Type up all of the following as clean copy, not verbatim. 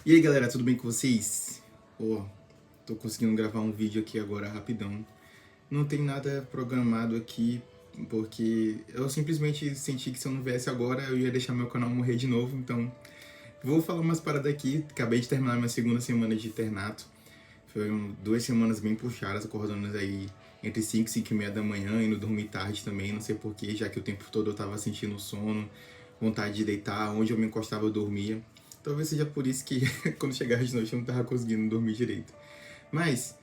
E aí galera, tudo bem com vocês? Tô conseguindo gravar um vídeo aqui agora rapidão. Não tem nada programado aqui, porque eu simplesmente senti que se eu não viesse agora eu ia deixar meu canal morrer de novo, então vou falar umas paradas aqui. Acabei de terminar minha segunda semana de internato. Foram 2 semanas bem puxadas, acordando aí entre 5 e 5 e meia da manhã, indo dormir tarde também, não sei porquê, já que o tempo todo eu tava sentindo sono, vontade de deitar, onde eu me encostava eu dormia. Talvez seja por isso que quando chegava de noite eu não tava conseguindo dormir direito. Mas,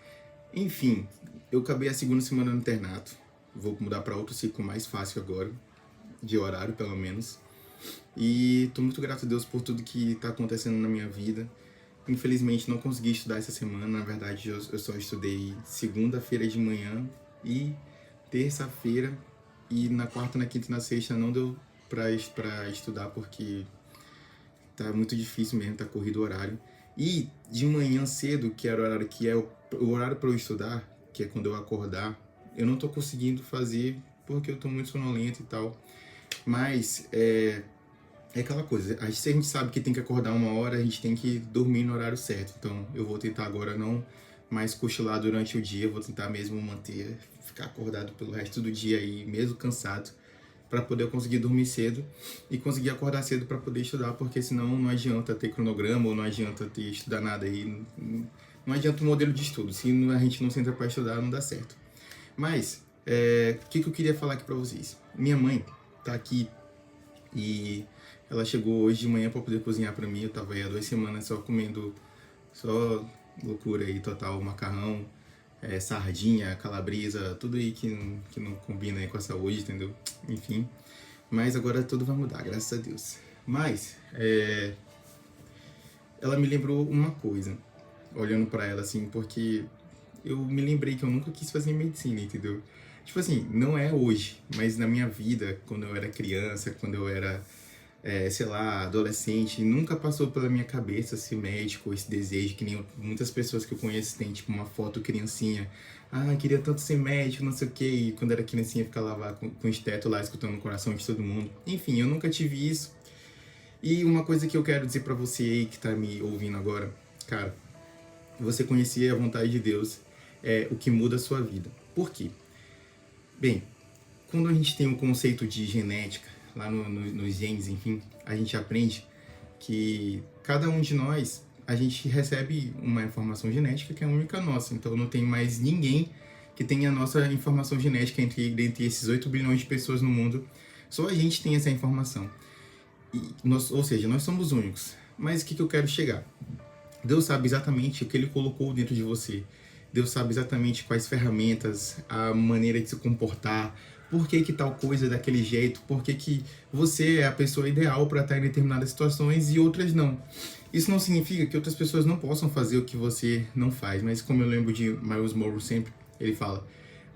enfim, eu acabei a segunda semana no internato. Vou mudar para outro ciclo mais fácil agora, de horário pelo menos. E tô muito grato a Deus por tudo que tá acontecendo na minha vida. Infelizmente não consegui estudar essa semana, na verdade eu só estudei segunda-feira de manhã e terça-feira, e na quarta, na quinta e na sexta não deu pra estudar porque tá muito difícil mesmo, tá corrido o horário. E de manhã cedo, que era o horário que é o horário para eu estudar, que é quando eu acordar, eu não tô conseguindo fazer porque eu tô muito sonolento e tal. Mas é aquela coisa, se a gente sabe que tem que acordar uma hora, a gente tem que dormir no horário certo. Então eu vou tentar agora não mais cochilar durante o dia, vou tentar mesmo ficar acordado pelo resto do dia aí, mesmo cansado, para poder conseguir dormir cedo e conseguir acordar cedo para poder estudar, porque senão não adianta ter cronograma ou não adianta ter estudar nada aí, não adianta o modelo de estudo. Se a gente não senta para estudar, não dá certo. Mas, o que eu queria falar aqui para vocês? Minha mãe tá aqui e ela chegou hoje de manhã para poder cozinhar para mim. Eu tava aí há 2 semanas só comendo, só loucura aí total, macarrão, sardinha, calabresa, tudo aí que não combina aí com a saúde, entendeu? Enfim, mas agora tudo vai mudar, graças a Deus. Mas, ela me lembrou uma coisa, olhando pra ela assim, porque eu me lembrei que eu nunca quis fazer medicina, entendeu? Tipo assim, não é hoje, mas na minha vida, quando eu era criança, quando eu era, sei lá, adolescente, nunca passou pela minha cabeça ser médico, esse desejo, que nem muitas pessoas que eu conheço têm, tipo, uma foto criancinha. Ah, queria tanto ser médico, não sei o quê, e quando era criancinha ficava lá com o esteto lá, escutando o coração de todo mundo. Enfim, eu nunca tive isso. E uma coisa que eu quero dizer pra você aí que tá me ouvindo agora, cara, você conhecer a vontade de Deus é o que muda a sua vida. Por quê? Bem, quando a gente tem um conceito de genética, lá nos genes, enfim, a gente aprende que cada um de nós, a gente recebe uma informação genética que é única nossa. Então não tem mais ninguém que tenha a nossa informação genética entre esses 8 bilhões de pessoas no mundo. Só a gente tem essa informação. Ou seja, nós somos únicos. Mas o que eu quero chegar? Deus sabe exatamente o que Ele colocou dentro de você. Deus sabe exatamente quais ferramentas, a maneira de se comportar, por que tal coisa é daquele jeito, por que você é a pessoa ideal para estar em determinadas situações e outras não. Isso não significa que outras pessoas não possam fazer o que você não faz, mas como eu lembro de Miles Monroe sempre, ele fala,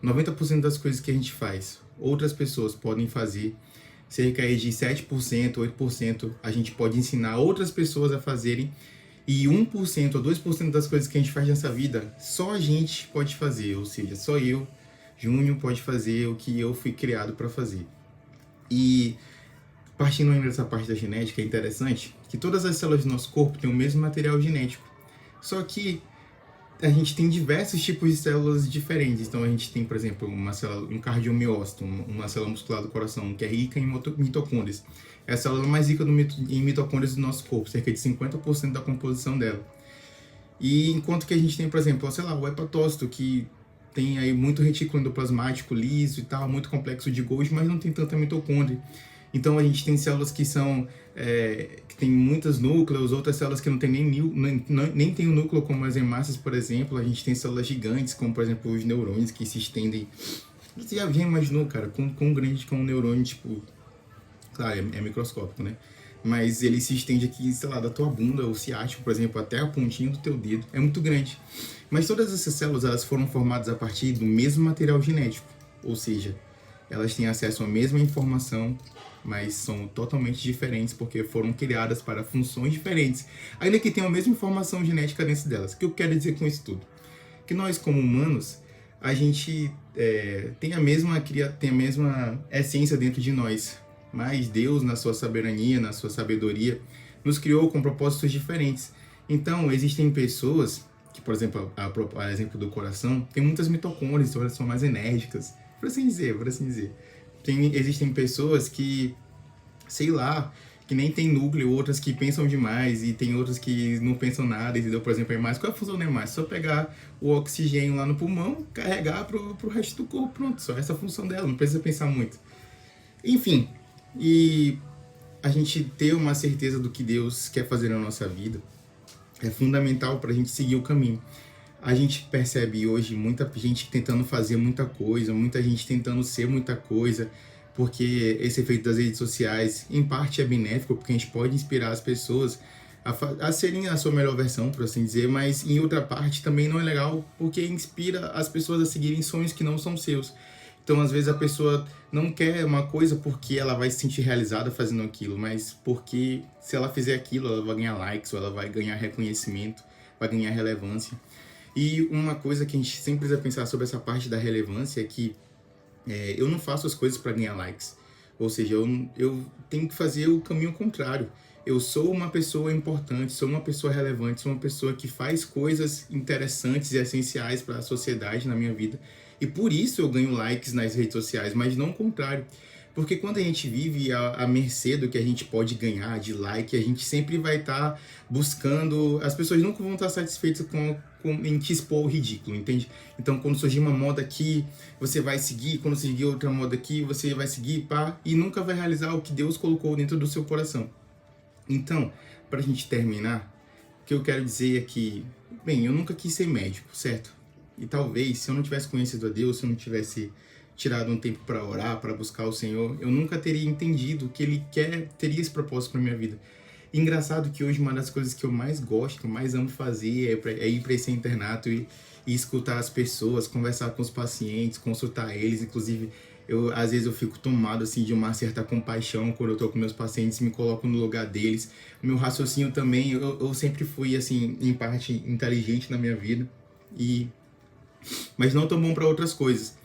90% das coisas que a gente faz, outras pessoas podem fazer, cerca de 7%, 8% a gente pode ensinar outras pessoas a fazerem, e 1% ou 2% das coisas que a gente faz nessa vida, só a gente pode fazer, ou seja, só eu, Júnior, pode fazer o que eu fui criado para fazer. E partindo ainda dessa parte da genética, é interessante que todas as células do nosso corpo têm o mesmo material genético, só que a gente tem diversos tipos de células diferentes. Então a gente tem, por exemplo, um cardiomiócito, uma célula muscular do coração, que é rica em mitocôndrias. É a célula mais rica em mitocôndrias do nosso corpo, cerca de 50% da composição dela. E enquanto que a gente tem, por exemplo, sei lá, o hepatócito, que tem aí muito retículo endoplasmático liso e tal, muito complexo de Golgi, mas não tem tanta mitocôndria. Então a gente tem células que são que tem muitos núcleos, outras células que não tem nem tem o núcleo, como as hemácias, por exemplo. A gente tem células gigantes, como por exemplo os neurônios, que se estendem. Você já imaginou, cara, quão grande que é um neurônio, tipo, claro, é microscópico, né? Mas ele se estende aqui, sei lá, da tua bunda, o ciático, por exemplo, até a pontinha do teu dedo. É muito grande. Mas todas essas células, elas foram formadas a partir do mesmo material genético. Ou seja, elas têm acesso à mesma informação, mas são totalmente diferentes porque foram criadas para funções diferentes, ainda que tenham a mesma informação genética dentro delas. O que eu quero dizer com isso tudo? Que nós, como humanos, a gente tem a mesma essência dentro de nós, mas Deus, na sua soberania, na sua sabedoria, nos criou com propósitos diferentes. Então, existem pessoas que, por exemplo, a exemplo do coração, tem muitas mitocôndrias, então elas são mais enérgicas, por assim dizer. Existem pessoas que, sei lá, que nem tem núcleo, outras que pensam demais e tem outras que não pensam nada, entendeu? Por exemplo, a hemácia, qual é a função da hemácia? Só pegar o oxigênio lá no pulmão, carregar pro resto do corpo, pronto, só essa é a função dela, não precisa pensar muito. Enfim, e a gente ter uma certeza do que Deus quer fazer na nossa vida é fundamental para a gente seguir o caminho. A gente percebe hoje muita gente tentando fazer muita coisa, muita gente tentando ser muita coisa, porque esse efeito das redes sociais, em parte, é benéfico, porque a gente pode inspirar as pessoas a serem a sua melhor versão, por assim dizer, mas em outra parte também não é legal, porque inspira as pessoas a seguirem sonhos que não são seus. Então, às vezes, a pessoa não quer uma coisa porque ela vai se sentir realizada fazendo aquilo, mas porque se ela fizer aquilo, ela vai ganhar likes, ou ela vai ganhar reconhecimento, vai ganhar relevância. E uma coisa que a gente sempre precisa pensar sobre essa parte da relevância é que eu não faço as coisas para ganhar likes. Ou seja, eu tenho que fazer o caminho contrário. Eu sou uma pessoa importante, sou uma pessoa relevante, sou uma pessoa que faz coisas interessantes e essenciais para a sociedade na minha vida. E por isso eu ganho likes nas redes sociais, mas não o contrário. Porque quando a gente vive à mercê do que a gente pode ganhar de like, a gente sempre vai estar buscando. As pessoas nunca vão estar satisfeitas em te expor o ridículo, entende? Então, quando surgir uma moda aqui, você vai seguir. Quando surgir outra moda aqui, você vai seguir, pá, e nunca vai realizar o que Deus colocou dentro do seu coração. Então, para a gente terminar, o que eu quero dizer é que, bem, eu nunca quis ser médico, certo? E talvez, se eu não tivesse conhecido a Deus, se eu não tivesse tirado um tempo para orar, para buscar o Senhor, eu nunca teria entendido que Ele teria esse propósito para minha vida. E engraçado que hoje uma das coisas que eu mais gosto, que eu mais amo fazer é ir para esse internato e escutar as pessoas, conversar com os pacientes, consultar eles. Inclusive, às vezes eu fico tomado assim de uma certa compaixão quando eu tô com meus pacientes, me coloco no lugar deles. O meu raciocínio também, eu sempre fui assim, em parte inteligente na minha vida, mas não tão bom para outras coisas.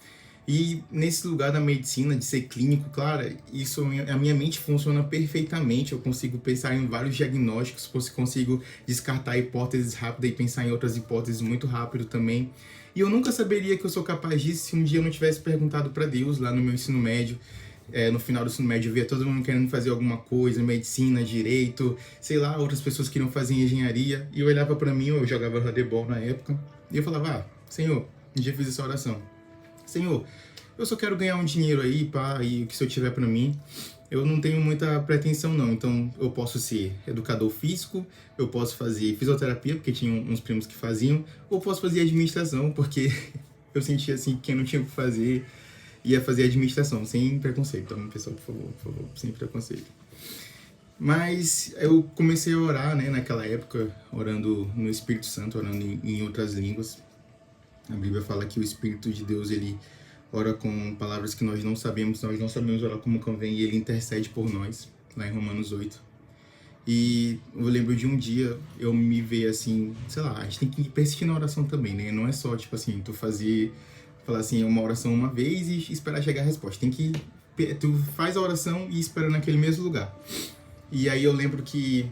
E nesse lugar da medicina, de ser clínico, claro, a minha mente funciona perfeitamente. Eu consigo pensar em vários diagnósticos, consigo descartar hipóteses rápidas e pensar em outras hipóteses muito rápido também. E eu nunca saberia que eu sou capaz disso se um dia eu não tivesse perguntado para Deus lá no meu ensino médio. No final do ensino médio eu via todo mundo querendo fazer alguma coisa, medicina, direito, sei lá, outras pessoas queriam fazer engenharia. E eu olhava para mim, eu jogava handebol na época, e eu falava, Senhor, um dia eu fiz essa oração. Senhor, eu só quero ganhar um dinheiro aí, pá, e o que se eu tiver pra mim, eu não tenho muita pretensão não, então eu posso ser educador físico, eu posso fazer fisioterapia, porque tinha uns primos que faziam, ou posso fazer administração, porque eu sentia assim que quem não tinha o que fazer ia fazer administração, sem preconceito. Então, pessoal, por favor, sem preconceito. Mas eu comecei a orar, né, naquela época, orando no Espírito Santo, orando em outras línguas. A Bíblia fala que o Espírito de Deus, ele ora com palavras que nós não sabemos orar como convém, e ele intercede por nós, lá em Romanos 8. E eu lembro de um dia, eu me ver assim, sei lá, a gente tem que persistir na oração também, né? Não é só, tipo assim, falar assim, uma oração uma vez e esperar chegar a resposta. Tu faz a oração e espera naquele mesmo lugar. E aí eu lembro que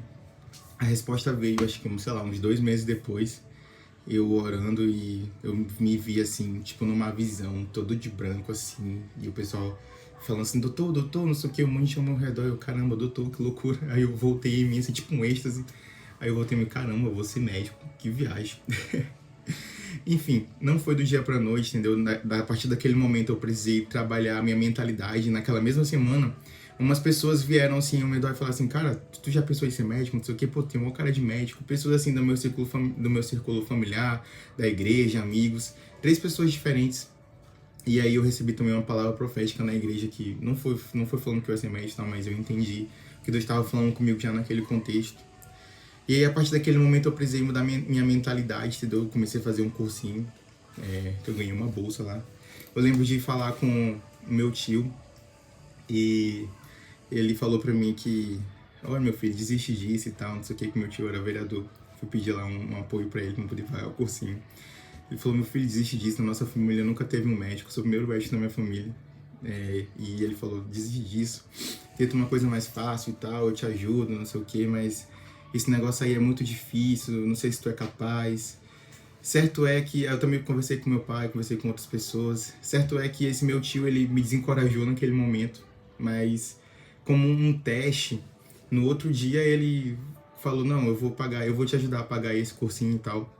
a resposta veio, acho que, sei lá, uns 2 meses depois, eu orando, e eu me vi assim, tipo, numa visão, todo de branco, assim, e o pessoal falando assim, doutor, não sei o que, um monte de gente ao meu redor, eu, caramba, doutor, que loucura. Aí eu voltei em mim, assim, tipo um êxtase, aí eu voltei em mim, caramba, eu vou ser médico, que viagem. Enfim, não foi do dia pra noite, entendeu? A partir daquele momento eu precisei trabalhar a minha mentalidade. Naquela mesma semana, umas pessoas vieram assim ao meu redor e falaram assim, cara, tu já pensou em ser médico? Não sei o que, pô, tem uma cara de médico. Pessoas assim do meu círculo familiar, da igreja, amigos, 3 pessoas diferentes. E aí eu recebi também uma palavra profética na igreja que não foi falando que eu ia ser médico, mas eu entendi que Deus estava falando comigo já naquele contexto. E aí, a partir daquele momento, eu precisei mudar minha mentalidade, entendeu? Eu comecei a fazer um cursinho, que eu ganhei uma bolsa lá. Eu lembro de falar com o meu tio, e ele falou pra mim que, olha, meu filho, desiste disso e tal, não sei o que meu tio era vereador. Fui pedir lá um apoio pra ele, pra poder pagar o cursinho. Ele falou, meu filho, desiste disso, na nossa família nunca teve um médico, sou o primeiro médico da minha família. E ele falou, desiste disso, tenta uma coisa mais fácil e tal, eu te ajudo, não sei o que, mas esse negócio aí é muito difícil, não sei se tu é capaz. Certo é que eu também conversei com meu pai, conversei com outras pessoas. Certo é que esse meu tio, ele me desencorajou naquele momento, mas como um teste, no outro dia ele falou: "Não, eu vou pagar, eu vou te ajudar a pagar esse cursinho e tal".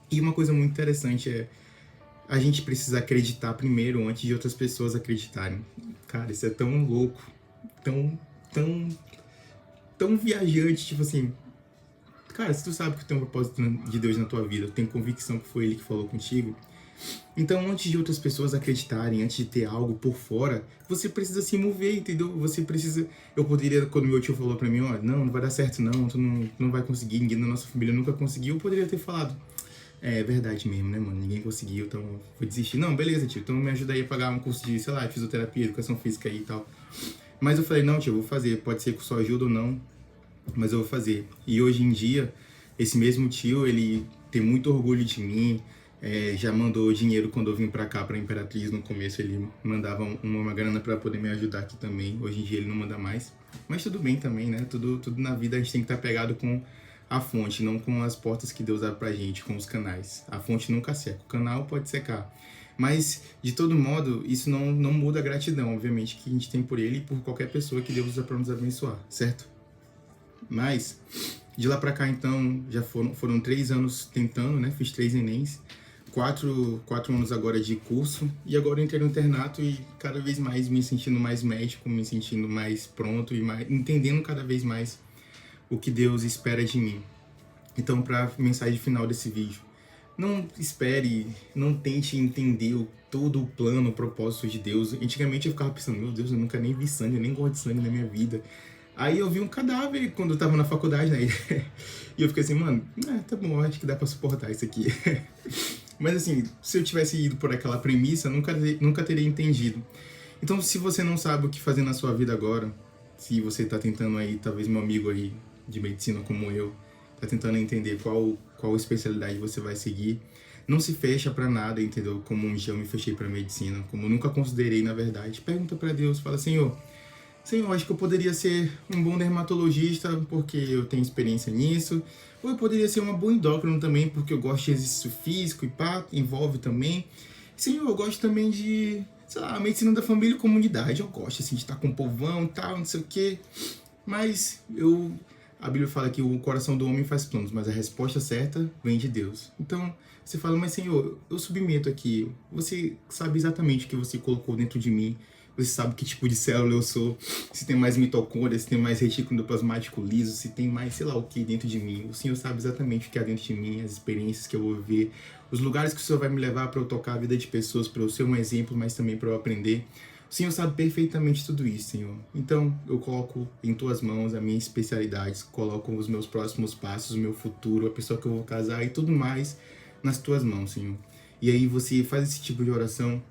E uma coisa muito interessante é a gente precisa acreditar primeiro antes de outras pessoas acreditarem. Cara, isso é tão louco, tão tão tão viajante, tipo assim, cara, se tu sabe que tem um propósito de Deus na tua vida, tu tem convicção que foi Ele que falou contigo, então antes de outras pessoas acreditarem, antes de ter algo por fora, você precisa se mover, entendeu? Você precisa... Eu poderia, quando meu tio falou pra mim, ó, não vai dar certo não, tu não vai conseguir, ninguém da nossa família nunca conseguiu, eu poderia ter falado, é verdade mesmo, né, mano, ninguém conseguiu, então vou desistir. Não, beleza, tio, então me ajuda aí a pagar um curso de, sei lá, fisioterapia, educação física aí e tal. Mas eu falei, não, tio, eu vou fazer, pode ser com sua ajuda ou não, mas eu vou fazer. E hoje em dia, esse mesmo tio, ele tem muito orgulho de mim, já mandou dinheiro quando eu vim pra cá, pra Imperatriz, no começo ele mandava uma grana pra poder me ajudar aqui também, hoje em dia ele não manda mais, mas tudo bem também, né, tudo na vida a gente tem que estar pegado com a fonte, não com as portas que Deus abre pra gente, com os canais. A fonte nunca seca, o canal pode secar, mas de todo modo, isso não muda a gratidão, obviamente, que a gente tem por ele e por qualquer pessoa que Deus usa pra nos abençoar, certo? Mas, de lá pra cá, então, já foram 3 anos tentando, né? Fiz 3 Enems, 4 anos agora de curso, e agora eu entrei no internato e cada vez mais me sentindo mais médico, me sentindo mais pronto e mais, entendendo cada vez mais o que Deus espera de mim. Então, pra mensagem final desse vídeo, não espere, não tente entender todo o plano, o propósito de Deus. Antigamente eu ficava pensando, meu Deus, eu nunca nem vi sangue, eu nem gosto de sangue na minha vida. Aí eu vi um cadáver quando eu tava na faculdade, né? E eu fiquei assim, mano, tá bom, acho que dá pra suportar isso aqui. Mas assim, se eu tivesse ido por aquela premissa, nunca teria entendido. Então, se você não sabe o que fazer na sua vida agora, se você tá tentando aí, talvez meu amigo aí de medicina como eu, tá tentando entender qual especialidade você vai seguir, não se fecha pra nada, entendeu? Como um dia eu me fechei pra medicina, como eu nunca considerei, na verdade. Pergunta pra Deus, fala, Senhor, acho que eu poderia ser um bom dermatologista porque eu tenho experiência nisso. Ou eu poderia ser uma boa endócrino também porque eu gosto de exercício físico e pá, envolve também. Senhor, eu gosto também de, sei lá, medicina da família e comunidade. Eu gosto, assim, de estar com o povão e tal, não sei o quê. Mas a Bíblia fala que o coração do homem faz planos, mas a resposta certa vem de Deus. Então, você fala, mas Senhor, eu submeto aqui. Você sabe exatamente o que você colocou dentro de mim. Você sabe que tipo de célula eu sou, se tem mais mitocôndria, se tem mais retículo endoplasmático liso, se tem mais sei lá o que dentro de mim. O Senhor sabe exatamente o que há dentro de mim, as experiências que eu vou viver, os lugares que o Senhor vai me levar para eu tocar a vida de pessoas, para eu ser um exemplo, mas também para eu aprender. O Senhor sabe perfeitamente tudo isso, Senhor. Então, eu coloco em Tuas mãos as minhas especialidades, coloco os meus próximos passos, o meu futuro, a pessoa que eu vou casar e tudo mais nas Tuas mãos, Senhor. E aí você faz esse tipo de oração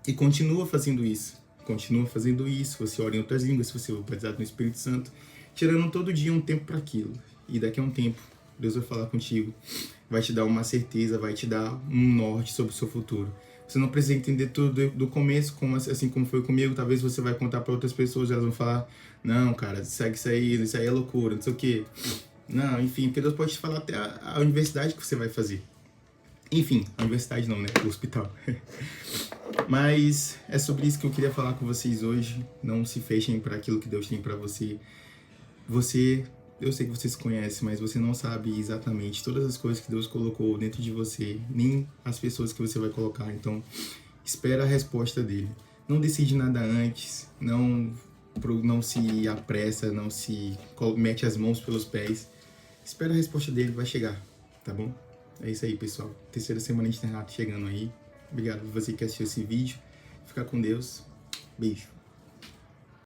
e continua fazendo isso. Continua fazendo isso, você ora em outras línguas, se você for batizado no Espírito Santo, tirando todo dia um tempo para aquilo. E daqui a um tempo, Deus vai falar contigo, vai te dar uma certeza, vai te dar um norte sobre o seu futuro. Você não precisa entender tudo do começo, assim como foi comigo. Talvez você vai contar para outras pessoas, elas vão falar, não, cara, segue isso aí é loucura, não sei o quê. Não, enfim, porque Deus pode te falar até a universidade que você vai fazer. Enfim, a universidade não, né? O hospital. Mas é sobre isso que eu queria falar com vocês hoje. Não se fechem para aquilo que Deus tem para você. Eu sei que você se conhece, mas você não sabe exatamente todas as coisas que Deus colocou dentro de você, nem as pessoas que você vai colocar. Então, espera a resposta dele. Não decide nada antes, não se apressa, não se mete as mãos pelos pés. Espera a resposta dele, vai chegar, tá bom? É isso aí, pessoal. 3ª semana de internato chegando aí. Obrigado por você que assistiu esse vídeo. Fica com Deus. Beijo.